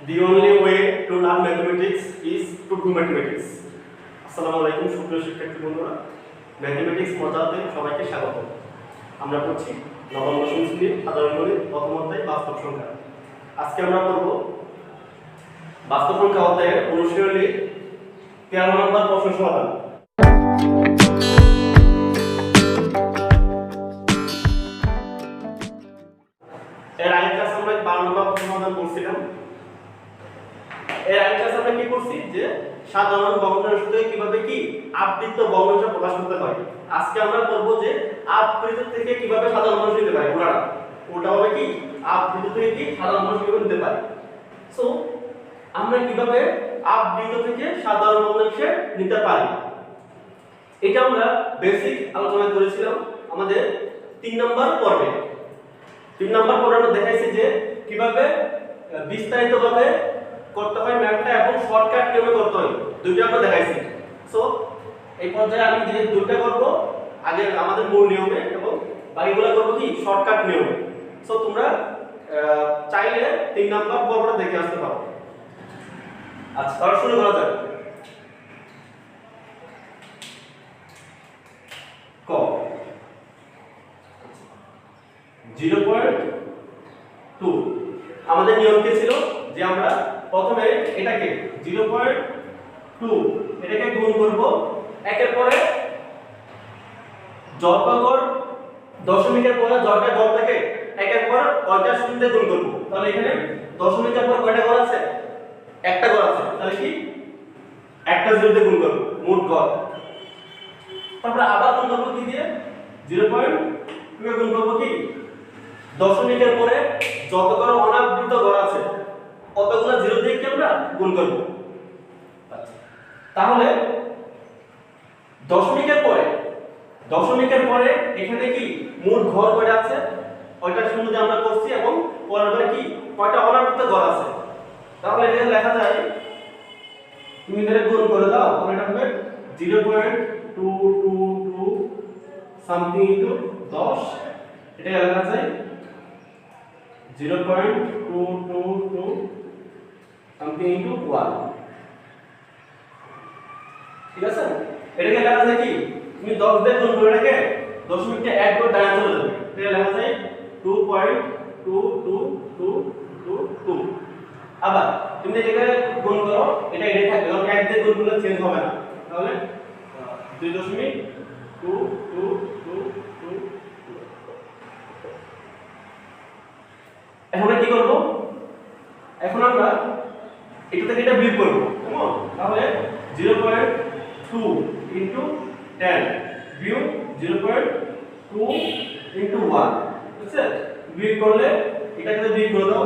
The only way to learn mathematics is to do mathematics. আসসালামু আলাইকুম সুপ্রিয় শিক্ষার্থী বন্ধুরা, ম্যাথমেটিক্স মজাতে সবাইকে স্বাগত। আমরা পড়ছি নবম দশম শ্রেণীর সাধারণ গণিত প্রথম অধ্যায় বাস্তব সংখ্যা। আজকে আমরা পড়ব বাস্তব সংখ্যা অধ্যায়ের অনুশীলনী 13 নম্বর প্রশ্ন সমাধান। এর আগের ক্লাসে আমরা 12 নম্বর প্রশ্ন সমাধান করছিলাম। এর আগের ক্লাসে আমরা কি করছি যে সাধারণ ভগ্নাংশ থেকে কিভাবে কি আবৃত ভগ্নাংশ প্রকাশ করতে হয়। আজকে আমরা পড়ব যে আবৃত থেকে কিভাবে সাধারণ ভগ্নাংশ নিতে পারি। ওটা হবে কি আবৃত থেকে কি সাধারণ ভগ্নাংশ কিভাবে নিতে পারি। সো আমরা কিভাবে আবৃত থেকে সাধারণ ভগ্নাংশ নিতে পারি এটা আমরা বেসিক আলোচনা করেছিলাম আমাদের 3 নম্বর পর্বে। 3 নম্বর পর্বে আমরা দেখাইছি যে কিভাবে বিস্তারিতভাবে করতে হয় ম্যাথটা এবং শর্টকাট নিয়মে করতে হয়, দুইটা আমরা দেখাইছি। সো এই পর্যায়ে আমি যে দুইটা করব আগে আমাদের মূল নিয়মে এবং বাকিগুলো করব কি শর্টকাট নিয়মে। সো তোমরা চাইলে 3 নাম্বার পর্বটা দেখে আসতে পারো। আচ্ছা তাহলে শুরু করা যাক। ক 0.2 আমাদের নিয়ম কি ছিল যে আমরা প্রথমে এটাকে 0.2 এটাকে গুণ করব একের পরে যতগড় দশমিকের পরে যতটা গড় থাকে একের পর কয়টা শূন্যে গুণ করব। তাহলে এখানে দশমিকের পর কয়টা গড় আছে? একটা গড় আছে, তাহলে কি একটা জিরো দিয়ে গুণ করব মোট গড়। তারপরে আবার গুণ করব কি দিয়ে 0.2 এ গুণ করব কি দশমিকের পরে যতগুলো অনাবৃত গড় আছে কতগুলো জিরো দিয়ে কি আমরা গুণ করব। তাহলে দশমিকের পরে এখানে কি মোট ঘর কয়টা আছে ওইটা শূন্য দিয়ে আমরা করছি এবং পরের বারে কি কয়টা অনাবৃত গড় আছে। তাহলে এটা লেখা যায়, তুমি এটাকে গুণ করে দাও তাহলে এটা হবে 0.222 সামথিং ইনটু 10, এটা লেখা যায় 0.222 সামথিং ইনটু 1। ঠিক আছে, এটাকে লেখা যায় কি তুমি 10 দিয়ে গুণ করে এটাকে দশমিকটা এক করে ডানে চলে যাবে, এটা লেখা যায় 2.22222। আবার তুমি এটাকে গুণ করো এটা এটাই থাকবে, কারণ এক দিয়ে গুণ করলে চেঞ্জ হবে না। তাহলে 2.22222। এখন কি করব? এখন আমরা এটা থেকে এটা বিয়োগ করব, কেমন? তাহলে 0.2 ইনটু 10 বিয়োগ 0.2 ইনটু 1, ঠিক আছে? বিয়োগ করলে এটাকে বিয়োগ করে দাও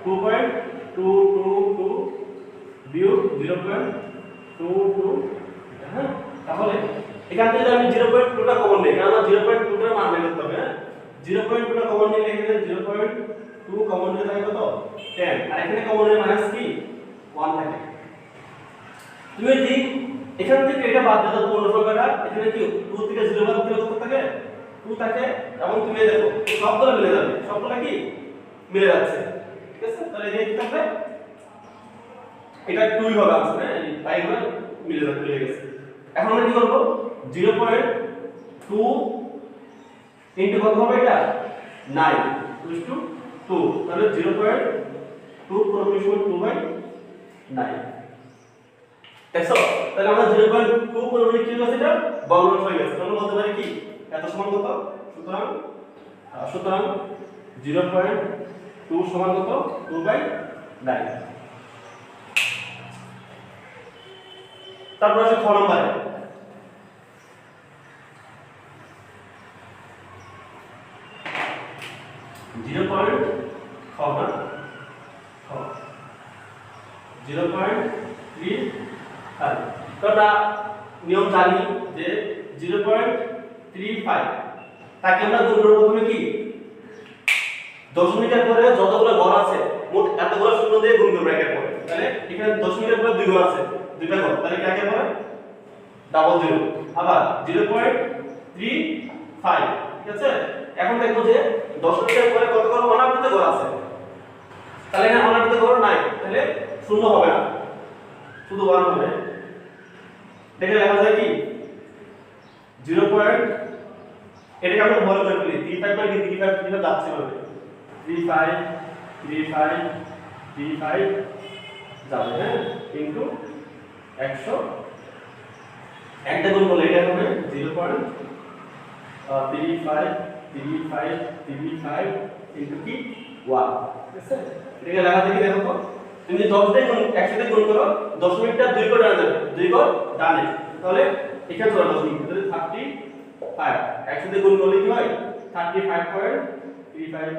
2.222 বিয়োগ 0.22। হ্যাঁ, তাহলে এখান থেকে আমি 0.2টা কমন নেই, কারণ 0.2টার মান বের করতে হবে। হ্যাঁ, 0.2টা কমন নিলে এখানে 0.2 কমন নিলে থাকে কত 10, আর এখানে কমন নিলে মাইনাস কি 1 থাকে। তুমি যদি এখান থেকে এটা বাদ দাও পূর্ণ সংখ্যাটা, এখানে কি 2 থেকে 0 বাদ দিলে কত থাকে 2 থাকে, এবং তুমি দেখো সবগুলো মিলে যাবে, সবগুলো কি মিলে যাচ্ছে। ঠিক আছে, তাহলে এই কি থাকবে এটা 2 হবে আছে। হ্যাঁ, এই বাইরে মিলে যাবে, মিলে গেছে। এখন আমরা কি করব 0.2 ইনটু কত হবে এটা 9 টু 2, তাহলে 0.2 পরিমাণ 2/9। দেখছো, তাহলে আমরা 0.2 পরিমাণ কি হচ্ছে এটা ভগ্নাংশ হয়ে গেছে। তাহলে বলতে পারি কি এত সমান কত? সুতরাং 0.2 সমান কত 2/9। তারপর আছে খ নম্বরে 0.35। তো আমরা নিয়ম জানি যে 0.35 তাকে আমরা গুণ করব প্রথমে কি দশমিকের পরে যতগুলো ঘর আছে মোট এতগুলো শূন্য দিয়ে গুণ করব একের পরে। তাহলে এখানে দশমিকের পরে 2 ঘর আছে, দুইটা ঘর, তাহলে একের পরে ডাবল 0। আবার 0.35, ঠিক আছে? এখন দেখো যে দশমিকের পরে কতগুলো অনাবৃত ঘর আছে। তাহলে এখানে অনাবৃত গড় নাই, তাহলে শূন্য হবে না, শুধু 1 হবে। দেখে লেখা যায় কি 0 পয়েন্ট, এটাকে আমরা বড় করে ফেলি 35 মানে কি 35 যাচ্ছে মানে 35 35 35 যাবে, হ্যাঁ, ইনটু 100 একটা গুণ করলে এটা হবে 0.35 35 35 ইনটু কি 1, ঠিক আছে। এটাকে লেখা দেখি দেখো তো, তুমি 10 দিয়ে গুণ একসাথে গুণ করো, দশমিকটা 2 করে ডানে যাবে, 2 ঘর ডানে, তাহলে এখানে চলে দশমিক, তাহলে 35 একসাথে গুণ করলে কি হয় 35.35 35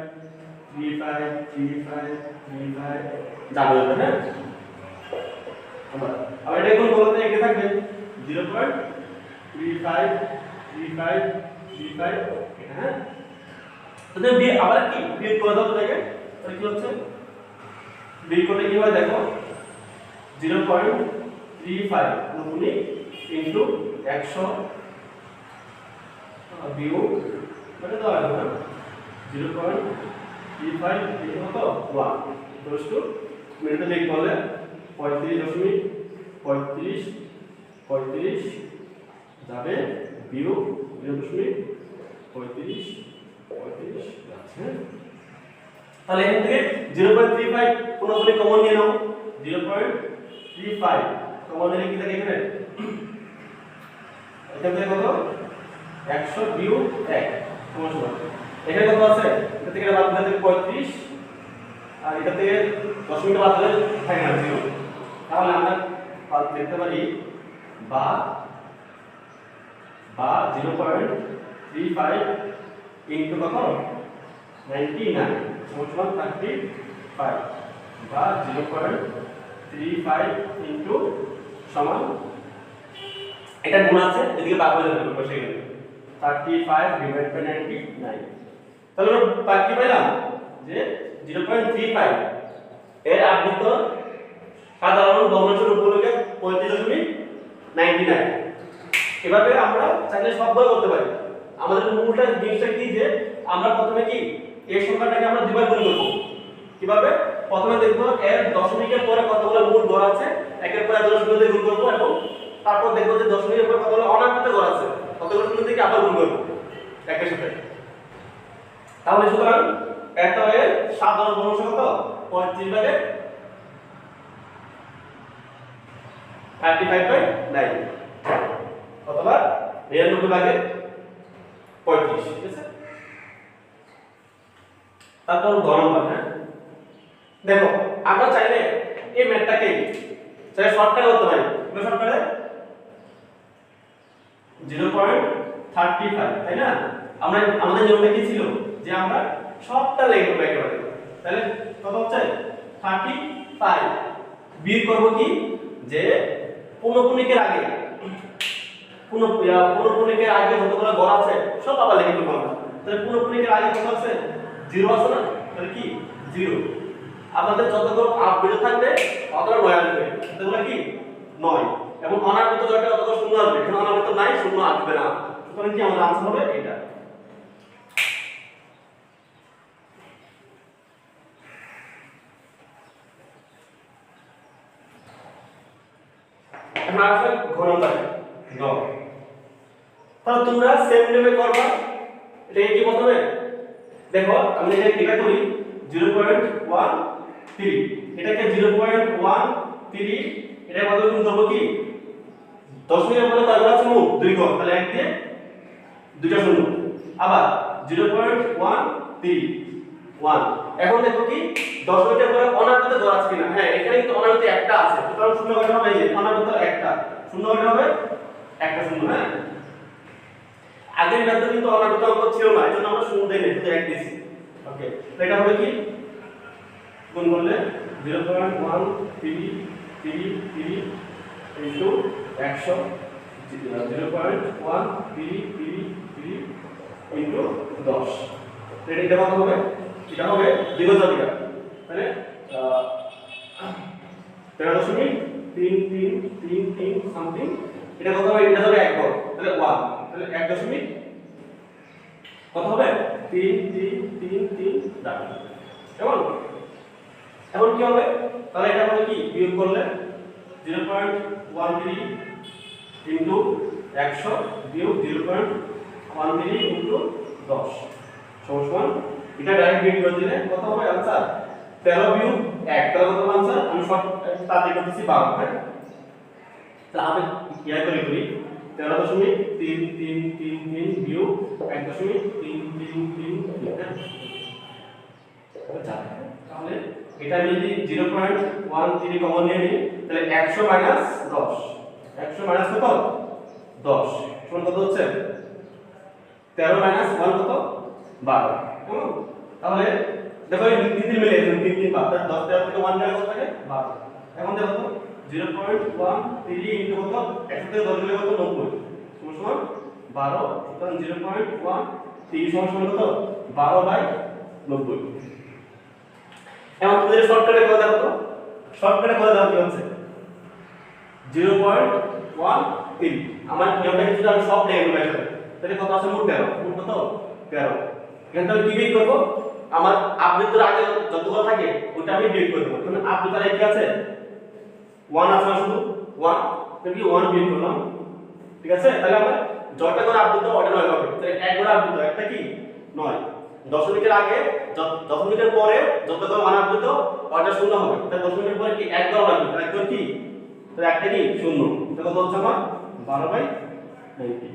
35 35 যাবে, হ্যাঁ। আবার এটা গুণ করলে একে থাকবে 0.35 35 35, হ্যাঁ। তাহলে বি আবার কি বিয়োগ করে দাও এটাকে, তাহলে কি হচ্ছে বিয়োগ করলে কি হয় দেখো 0.35 গুণিত ইনটু 100 বিয়োগ মানে দাও না 0.35 ইনটু কত 1 ইকুয়ালস টু মিনিটে লিখ করলে 35.35 যাবে বিয়োগ 0.35 যাচ্ছে। তাহলে এখান থেকে 0.35 পুরোপুরি কমন নিয়ে নাও, 0.35 কমন নিলে কি থাকে এখানে, এখান থেকে কত 100 বিয়োগ 1 সমান সমান, এখানে কত আছে, এটা থেকে বাদ দিলে 35 আর এটা থেকে দশমিকটা বাদ দিলে থাকে না 0, তাহলে আমরা দেখতে পারি বা 0.35 ইনটু কত 99 সমান 35 বা 0.35 ইনটু সমান এটা গুণ আছে এদিকে ভাগ হয়ে যাবে বসে গেলে 35 ডিভাইড বাই 99, তাহলে আমরা কি পেলাম যে 0.35 এর আবৃত সাধারণ ভগ্নাংশের উপলকে 35.99। এভাবে আমরা চাইলে সবগুলো করতে পারি। আমাদের মূলটা জিনিসটা কি যে আমরা প্রথমে কি এই সংখ্যাটাকে আমরা দুইবার গুণ করব। কিভাবে? প্রথমে দেখব এর দশমিকের পরে কতগুলো মূল ঘর আছে, একের পরে দশমিক দিয়ে গুণ করব এবং তারপর দেখব যে দশমিকের পরে কতগুলো অনাবৃত ঘর আছে, কতগুলো শূন্য থেকে আবার গুণ করব একের সাথে। তাহলে সুতরাং এটা এর সাধারণ ভগ্নাংশ কত 35 ভাগে 35/9 অথবা 99 ভাগে 35, ঠিক আছে। তারপর গণনা, হ্যাঁ দেখো আমরা চাইলে এই ম্যাথটাকে চাইলে শর্টকাটে করতে পারি। কিভাবে শর্টকাটে 0.35, তাই না? আমরা আমাদের নিয়মটা কি ছিল যে আমরা সবটা লিখব একেবারে, তাহলে কত হচ্ছে 35 বিয়োগ করব কি যে পূর্ণপূর্ণিকের আগে পূর্ণপূর্ণিকের আগে যতগুলো ঘর আছে সব আবার লিখে দেব আমরা। তাহলে পূর্ণপূর্ণিকের আগে কত আছে 0 আছে না, তাহলে কি 0। আমাদের যতগুলো আবৃত থাকবে অতটা 9 আসবে, এগুলো কি 9 এবং অনাবৃত যতটা অতটা শূন্য আসবে, এখানে অনাবৃত নাই শূন্য আসবে না, সুতরাং কি আমাদের आंसर হবে এটা। এখন আসলে ঘনতা 9, তাহলে তোমরা সেম নেমে করবা। এটা কি প্রথমে দেখো আমি এটা লিখা করি 0.13, এটাকে 0.13 এটা কত গুণ করব কি দশমিকের পরে কয়বার আছে মোট 2 ঘর, তাহলে 1 দিয়ে দুইটা শূন্য, আবার 0.131। এখন দেখো কি দশমিকের পরে অনাবৃত ঘর আছে কিনা, হ্যাঁ এখানে কিন্তু অনাবৃত একটা আছে, সুতরাং শূন্য কয়টা হবে, এই যে অনাবৃত একটা, শূন্য কয়টা হবে একটা শূন্য, হ্যাঁ। আগের ম্যাথে কিন্তু অনাবৃত অঙ্ক ছিল না, এজন্য আমরা শূন্য দেই না, শুধু এক দিয়েছি। ওকে, তো এটা হবে কি গুণ করলে 0.133 ইনটু 100, 0.133 ইনটু 10, এটা কত হবে, এটা হবে দ্বিঘাত, তাহলে 13.3333 সামথিং, এটা কত হবে, এটা হবে 1 ঘর, তাহলে 1, তাহলে 1 দশমিক কত হবে 3333 দাঁড়াবে, কেমন। এখন কি হবে, তাহলে এটা হবে কি বিয়োগ করলে 0.13 ইনটু 100 বিয়োগ 0.13 ইনটু 10 সমান এটা ডাইরেক্ট বিয়োগ করে দিলে কত হবে आंसर 13 বিয়োগ 1 তাহলে কত आंसर আমি শর্ট তাতে করতেছি 12 হ্যাঁ। তাহলে আমি ইয়া করে করি 13.3333 বিয়োগ 1.333 হ্যাঁ। তাহলে এটা আমি যদি 0.13 কমন নিয়ে নিই তাহলে 100 মাইনাস 10 100 মাইনাস কত 10 সমান কত হচ্ছে 13 মাইনাস 1 কত 12 কেমন। তাহলে দেখো এই তিন তিন মিলে 3 3 বাদ 10 13 থেকে 1 গেলে কত থাকে 12। এখন দেখো তো 0.13 ইনটু কত 100 থেকে 10 গেলে কত 90 সমান 12 সুতরাং 0.13 সমান কত 12/90। এখন তোমাদের শর্টকাটে করে দাও তো, শর্টকাটে করে দাও কি হচ্ছে 0.13 আমার নিয়মটা যদি আমি সব লিখে নেব একসাথে তাহলে কত আছে মোট 13 মোট কত 13। এখান থেকে কি বিয়োগ করব আমার আবৃত্তির আগে যতগুলো থাকে ওটা আমি বিয়োগ করে দেব। কারণ আবৃত্তির আগে কি আছে 1 আছে শুধু 1 তাহলে কি 1 বিয়োগ করলাম ঠিক আছে। তাহলে আমরা যতটা করে আবৃত্তি ওটা 9 হবে তাহলে এক করে আবৃত্তি একটা কি 9 দশমিকের আগে দশমিকের পরে যত করে মান আবৃত ওটা শূন্য হবে তাহলে দশমিকের পরে কি এক বার আবৃত একদম কি তাহলে একটা কি শূন্য এটা কত হচ্ছে আমার 12/90।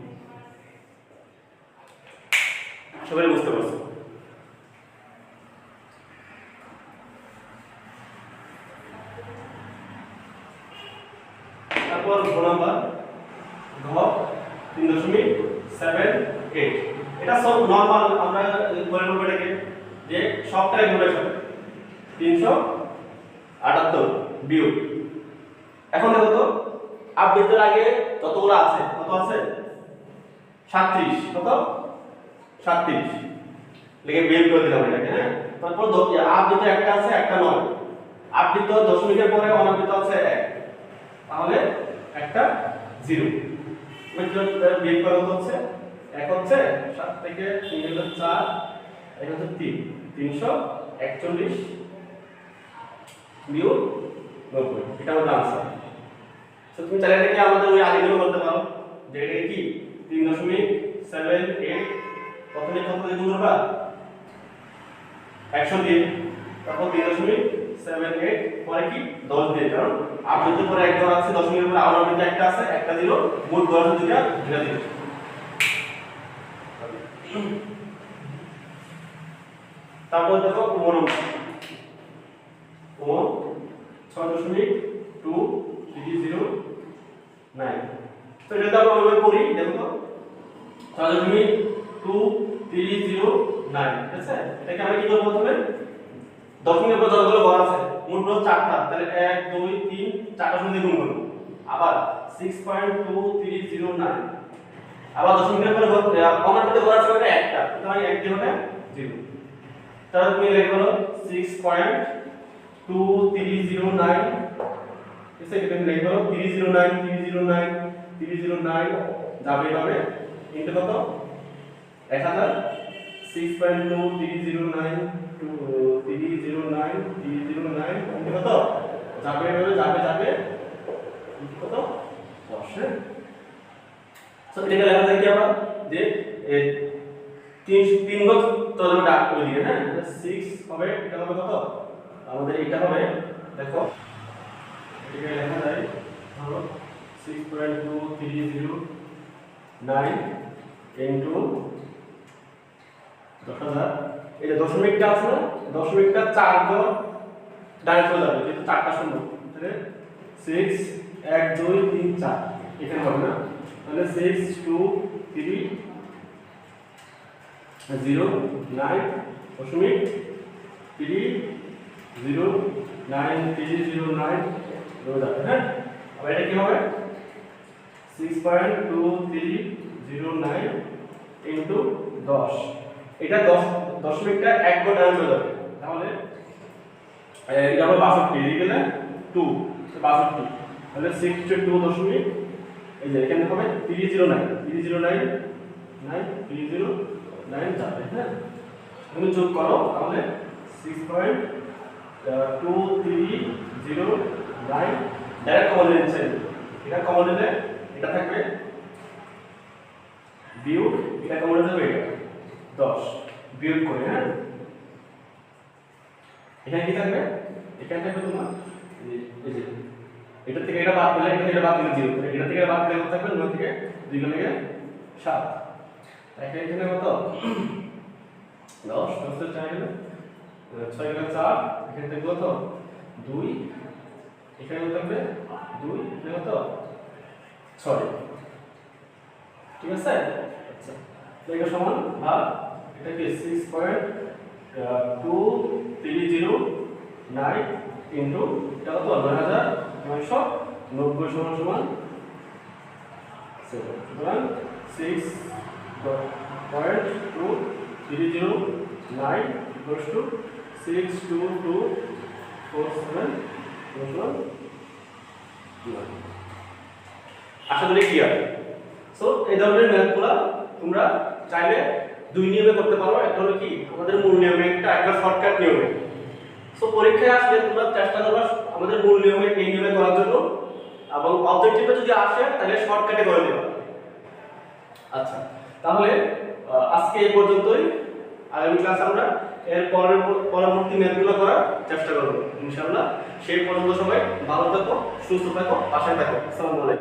সবাই বুঝতে পারছো। তারপর ঘ নাম্বার ঘ 3.78 এটা সব নরমাল আমরা করে নেব এটাকে যে সবটাই গুণ হবে 378 বিয়োগ। এখন দেখো তো আবৃত্তির আগে যতগুলো আছে কত আছে 37 কত 37 লিখে বিয়োগ করে দিলাম এটাকে হ্যাঁ। তারপর আবৃত্তি একটা আছে একটা নয় আবৃত্তি দশমিকের পরে অনাবৃত্ত আছে 1 তাহলে একটা 0 বিয়োগ করা হচ্ছে 1 হচ্ছে 7 থেকে 3 হলো 4 1 হচ্ছে 3 341 বিয়োগ 90 এটা হলো आंसर। তো তুমি চাইলে এটাকে আমাদের ওই আগেগুলো করতে পারো যে এটা কি 3.78 প্রথমে কত দিয়ে গুণ করবা 100 দিয়ে তারপর 3.78 পরে কি 10 দিয়ে কারণ আবৃত্তির পরে এক ঘর আছে দশমিকের পরে আবার আবৃত্তি একটা আছে একটা 0 মোট ঘর আছে দুইটা দুইটা দিবে। তারপর দেখো কোন 6.2309 তো এটা আমরা ওইভাবে করি দেখো তো 6.2309 ঠিক আছে। এটাকে আমরা কি করব প্রথমে দশমিকের পর যতগুলো ঘর আছে মোট ঘর 4টা তাহলে 1 2 3 4টা সঙ্গে গুণ করব আবার 6.2309 আবার দশমিকের পরে অনাবৃত ঘর আছে ওটা একটা তাহলে 1 দিয়ে হবে 0 তাহলে তুমি লিখো 6.2309 এসে এখানে লিখো 309 309 309 যাবে যাবে ইনটু কত 1000 6.2309 309 309 ইনটু কত যাবে যাবে যাবে কত 10 হ্যাঁ। সো এটা লেখা যায় কি আবার যে 3 গজ তখন ডাক করে দিয়ে হ্যাঁ 6 হবে এটা হবে কত আমাদের এটা হবে দেখো এটাকে লেখা যায় ধরো 6.2309 ইনটু 10000 এই যে দশমিকটা আছে না দশমিকটা 4 ঘর ডানে চলে যাবে যেহেতু 4টা শূন্য তাহলে 6 1 2 3 4 এখানে হবে না তাহলে 6 2 3 0 9 দশমিক 309 309 রয়ে যাবে হ্যাঁ। আবার এটা কি হবে 6.2309 ইনটু 10 এটা 10 দশমিকটা এক ঘর ডানে চলে যাবে তাহলে এটা হবে 62 এদিকে গেলে 2 62 তাহলে 62 দশমিক এই যে এখানে হবে 309 309 309 যাবে হ্যাঁ। তুমি যোগ করো তাহলে 6.2309 2 3 0 9 ডাইরেক্ট কমন নিচ্ছে এটা কমন নিলে এটা থাকবে বিয়োগ এটা কমন নিতে হবে এটা 10 বিয়োগ করে হ্যাঁ এখানে কি থাকবে এখানে থাকবে তোমার এই যে এটা থেকে এটা বাদ দিলে এটা থেকে বাদ দিলে 0 এটা থেকে বাদ দিলে কত থাকবে 9 থেকে 2 গুণ 7 এখানে কত 10 10 এর 4 গেলে 6 গেলে 4 এখানে থাকবে কত 2 এখানে কত থাকবে 2 এখানে কত 6 ঠিক আছে আচ্ছা এটা সমান ভাগ এটা কি 6.230 ইনটু এটা কত 9990 সমান সমান 7 সুতরাং 6.2309 equals to 62247 আশা করি ক্লিয়ার সো এই ধরনের ম্যাথগুলো তোমরা চাইলে দুই নিয়মে করতে পারো একটা হলো কি আমাদের মূল নিয়মে একটা শর্টকাট নিয়মে সো পরীক্ষায় আসলে তোমরা চেষ্টা করবে আমাদের মূল নিয়মে এই নিয়মে করার জন্য এবং অবজেক্টিভে যদি আসে তাহলে শর্টকাটে করে দেবা আচ্ছা তাহলে আজকে এই পর্যন্তই আগামী ক্লাসে আমরা এর পরবর্তী ম্যাথগুলো করার চেষ্টা করব ইনশাআল্লাহ সেই পর্যন্ত সবাই ভালো থাকো সুস্থ থাকো পাশে থাকো আসসালামু আলাইকুম